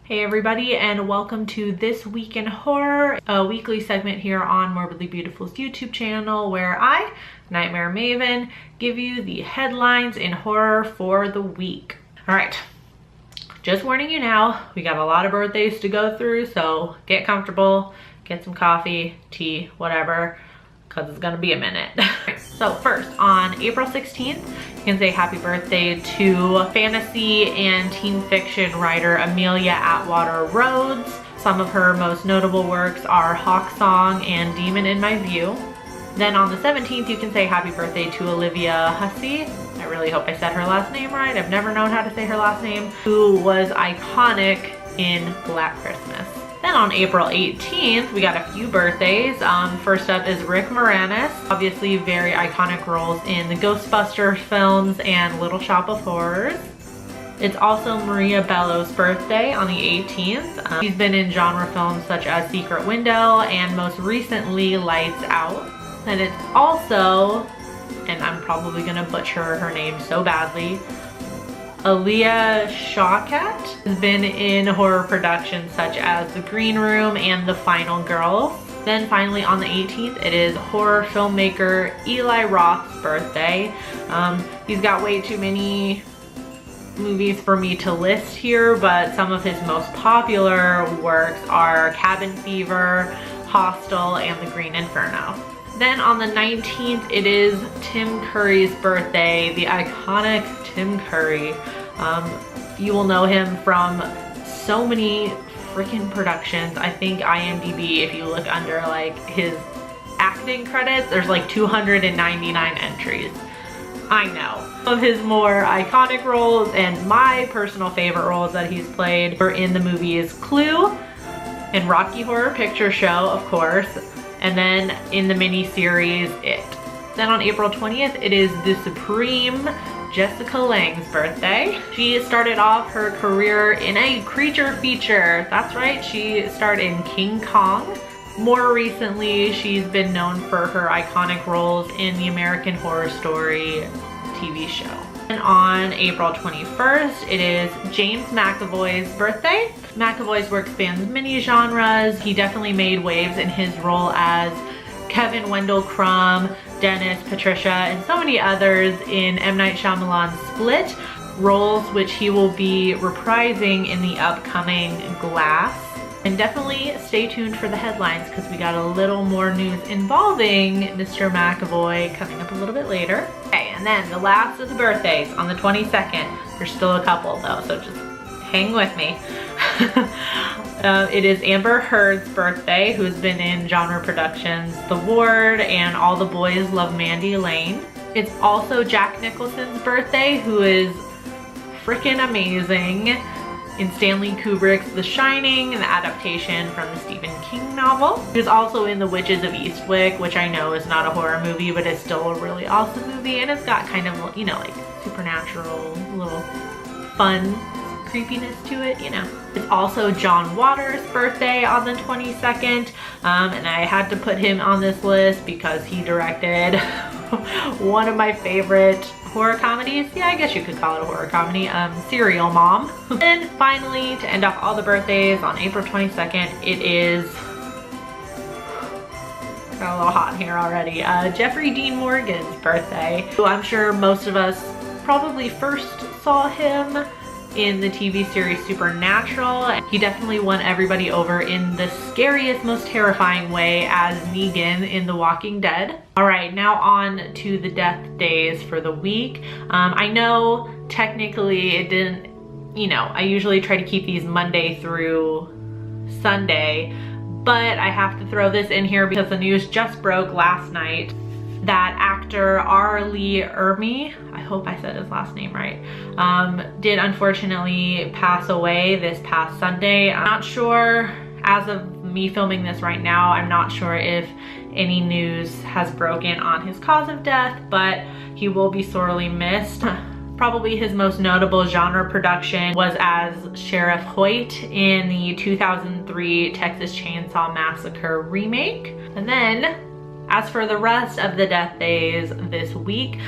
Hey everybody, and welcome to This Week in Horror, a weekly segment here on Morbidly Beautiful's YouTube channel where I, Nightmare Maven, give you the headlines in horror for the week. Alright, just warning you now, we got a lot of birthdays to go through, so get comfortable, get some coffee, tea, whatever, because it's gonna be a minute. So first, on April 16th, you can say happy birthday to fantasy and teen fiction writer Amelia Atwater-Rhodes. Some of her most notable works are Hawk Song and Demon in My View. Then on the 17th, you can say happy birthday to Olivia Hussey. I really hope I said her last name right. I've never known how to say her last name. Who was iconic in Black Christmas. Then on April 18th, we got a few birthdays. First up is Rick Moranis. Obviously very iconic roles in the Ghostbusters films and Little Shop of Horrors. It's also Maria Bello's birthday on the 18th. She's been in genre films such as Secret Window and most recently Lights Out. And it's also, and I'm probably gonna butcher her name so badly, Aaliyah Shawkat has been in horror productions such as The Green Room and The Final Girls. Then finally on the 18th, it is horror filmmaker Eli Roth's birthday. He's got way too many movies for me to list here, but some of his most popular works are Cabin Fever, Hostel, and The Green Inferno. Then on the 19th, it is Tim Curry's birthday, the iconic Tim Curry. You will know him from so many freaking productions. I think IMDb, if you look under like his acting credits, there's like 299 entries. I know. Some of his more iconic roles and my personal favorite roles that he's played were in the movies Clue and Rocky Horror Picture Show, of course, and then in the miniseries It. Then on April 20th, it is the Supreme Jessica Lange's birthday. She started off her career in a creature feature. That's right, she starred in King Kong. More recently, she's been known for her iconic roles in the American Horror Story TV show. And on April 21st, it is James McAvoy's birthday. McAvoy's work spans many genres. He definitely made waves in his role as Kevin Wendell Crumb, Dennis, Patricia, and so many others in M. Night Shyamalan's Split, roles which he will be reprising in the upcoming Glass. And definitely stay tuned for the headlines because we got a little more news involving Mr. McAvoy coming up a little bit later. Okay, and then the last of the birthdays on the 22nd. There's still a couple though, so just hang with me. It is Amber Heard's birthday, who's been in genre productions The Ward and All the Boys Love Mandy Lane. It's also Jack Nicholson's birthday, who is freaking amazing in Stanley Kubrick's The Shining, an adaptation from the Stephen King novel. He was also in The Witches of Eastwick, which I know is not a horror movie, but it's still a really awesome movie, and it's got kind of, you know, like supernatural, little fun creepiness to it, you know. It's also John Waters' birthday on the 22nd, and I had to put him on this list because he directed one of my favorite horror comedies. Yeah, I guess you could call it a horror comedy, Serial Mom. And finally, to end off all the birthdays, on April 22nd, it is, got a little hot here already, Jeffrey Dean Morgan's birthday, who I'm sure most of us probably first saw him in the TV series Supernatural. He definitely won everybody over in the scariest, most terrifying way as Negan in The Walking Dead. All right, now on to the death days for the week. I know technically it didn't, you know, I usually try to keep these Monday through Sunday, but I have to throw this in here because the news just broke last night that actor R. Lee Ermey, I hope I said his last name right, did unfortunately pass away this past Sunday. I'm not sure, as of me filming this right now, I'm not sure if any news has broken on his cause of death, but he will be sorely missed. Probably his most notable genre production was as Sheriff Hoyt in the 2003 Texas Chainsaw Massacre remake. And then, as for the rest of the death days this week,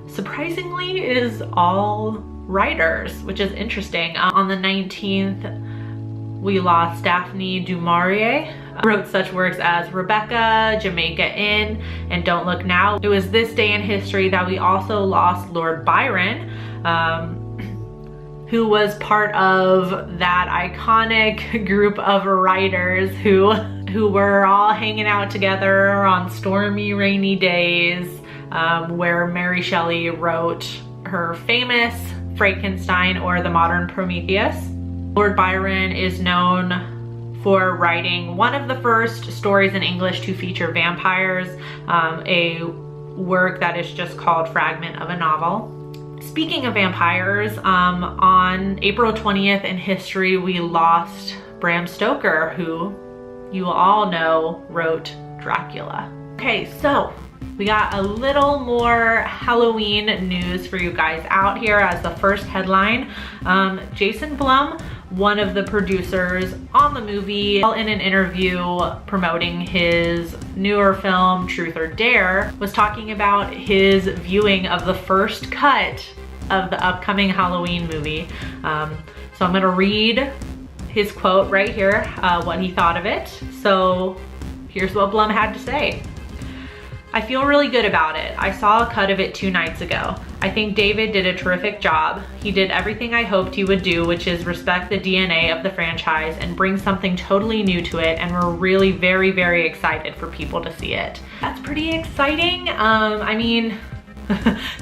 surprisingly, it is all writers, which is interesting. On the 19th, we lost Daphne du Maurier, wrote such works as Rebecca, Jamaica Inn, and Don't Look Now. It was this day in history that we also lost Lord Byron, who was part of that iconic group of writers who were all hanging out together on stormy, rainy days, where Mary Shelley wrote her famous Frankenstein or the Modern Prometheus. Lord Byron is known for writing one of the first stories in English to feature vampires, a work that is just called Fragment of a Novel. Speaking of vampires, on April 20th in history, we lost Bram Stoker, who you all know wrote Dracula. Okay, so we got a little more Halloween news for you guys out here as the first headline. Jason Blum, one of the producers on the movie, in an interview promoting his newer film, Truth or Dare, was talking about his viewing of the first cut of the upcoming Halloween movie. So I'm gonna read his quote right here, what he thought of it. So here's what Blum had to say. I feel really good about it. I saw a cut of it 2 nights ago. I think David did a terrific job. He did everything I hoped he would do, which is respect the DNA of the franchise and bring something totally new to it, and we're really very, very excited for people to see it. That's pretty exciting. I mean,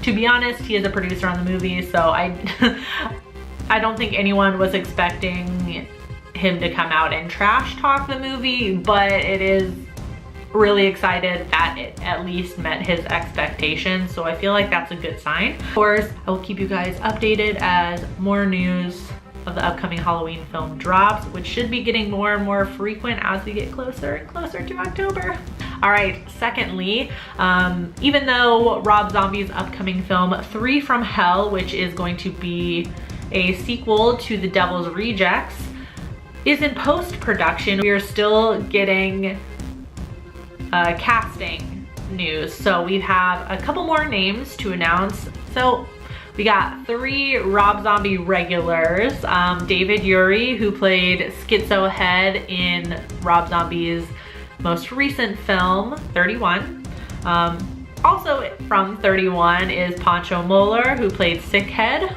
to be honest, he is a producer on the movie, so I don't think anyone was expecting him to come out and trash talk the movie, but it is really excited that it at least met his expectations, so I feel like that's a good sign. Of course, I will keep you guys updated as more news of the upcoming Halloween film drops, which should be getting more and more frequent as we get closer and closer to October. All right, secondly, even though Rob Zombie's upcoming film 3 from Hell, which is going to be a sequel to The Devil's Rejects, is in post-production, we are still getting casting news. So we have a couple more names to announce. So we got 3 Rob Zombie regulars. David Urey, who played Schizo Head in Rob Zombie's most recent film, 31. Also from 31 is Pancho Moller, who played Sick Head.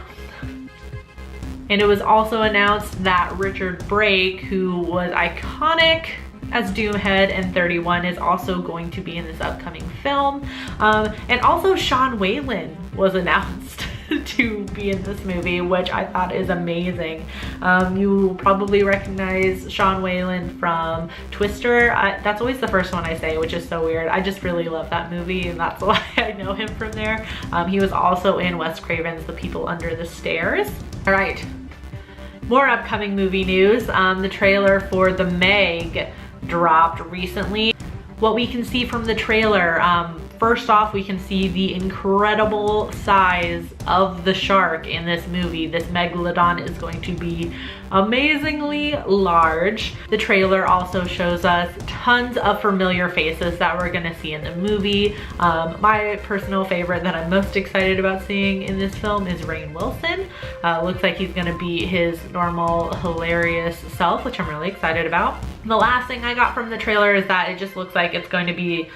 And it was also announced that Richard Brake, who was iconic as Doomhead in 31, is also going to be in this upcoming film. And also Sean Whalen was announced to be in this movie, which I thought is amazing. You probably recognize Sean Whalen from Twister. That's always the first one I say, which is so weird. I just really love that movie, and that's why I know him from there. He was also in Wes Craven's The People Under the Stairs. All right, more upcoming movie news. The trailer for The Meg dropped recently. What we can see from the trailer, first off, we can see the incredible size of the shark in this movie. This megalodon is going to be amazingly large. The trailer also shows us tons of familiar faces that we're gonna see in the movie. My personal favorite that I'm most excited about seeing in this film is Rainn Wilson. Looks like he's gonna be his normal, hilarious self, which I'm really excited about. The last thing I got from the trailer is that it just looks like it's going to be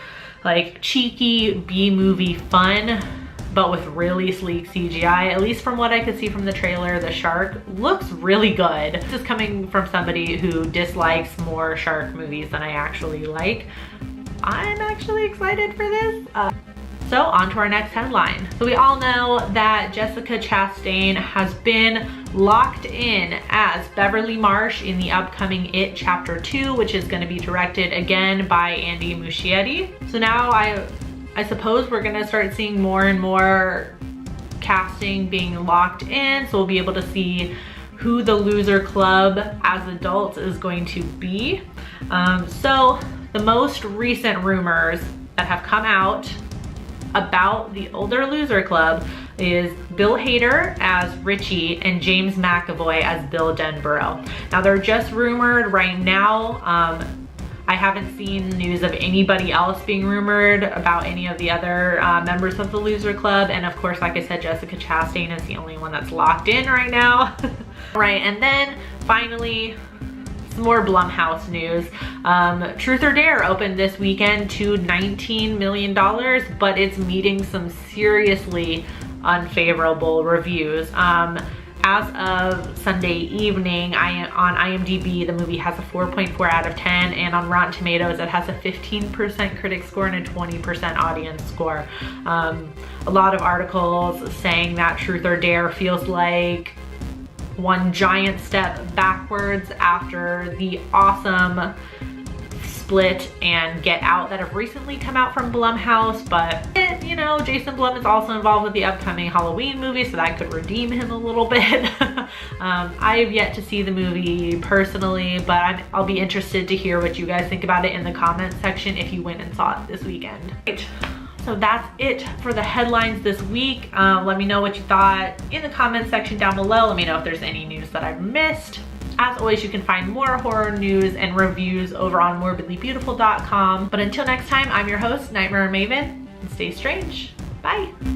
like cheeky B-movie fun, but with really sleek CGI. At least from what I could see from the trailer, the shark looks really good. This is coming from somebody who dislikes more shark movies than I actually like. I'm actually excited for this. So on to our next headline. So we all know that Jessica Chastain has been locked in as Beverly Marsh in the upcoming It Chapter 2, which is going to be directed again by Andy Muschietti. So now I suppose we're going to start seeing more and more casting being locked in, so we'll be able to see who the Loser Club as adults is going to be. So the most recent rumors that have come out about the older Loser Club is Bill Hader as Richie and James McAvoy as Bill Denborough. Now they're just rumored right now. I haven't seen news of anybody else being rumored about any of the other members of the Loser Club. And of course, like I said, Jessica Chastain is the only one that's locked in right now. Right, and then finally, some more Blumhouse news. Truth or Dare opened this weekend to $19 million, but it's meeting some seriously unfavorable reviews. As of Sunday evening, on IMDb, the movie has a 4.4 out of 10, and on Rotten Tomatoes, it has a 15% critic score and a 20% audience score. A lot of articles saying that Truth or Dare feels like one giant step backwards after the awesome Split and Get Out that have recently come out from Blumhouse, but you know, Jason Blum is also involved with the upcoming Halloween movie, so that could redeem him a little bit. I have yet to see the movie personally, but I'll be interested to hear what you guys think about it in the comments section if you went and saw it this weekend. Right. So that's it for the headlines this week. Let me know what you thought in the comments section down below. Let me know if there's any news that I've missed. As always, you can find more horror news and reviews over on morbidlybeautiful.com. But until next time, I'm your host, Nightmare Maven, and stay strange. Bye.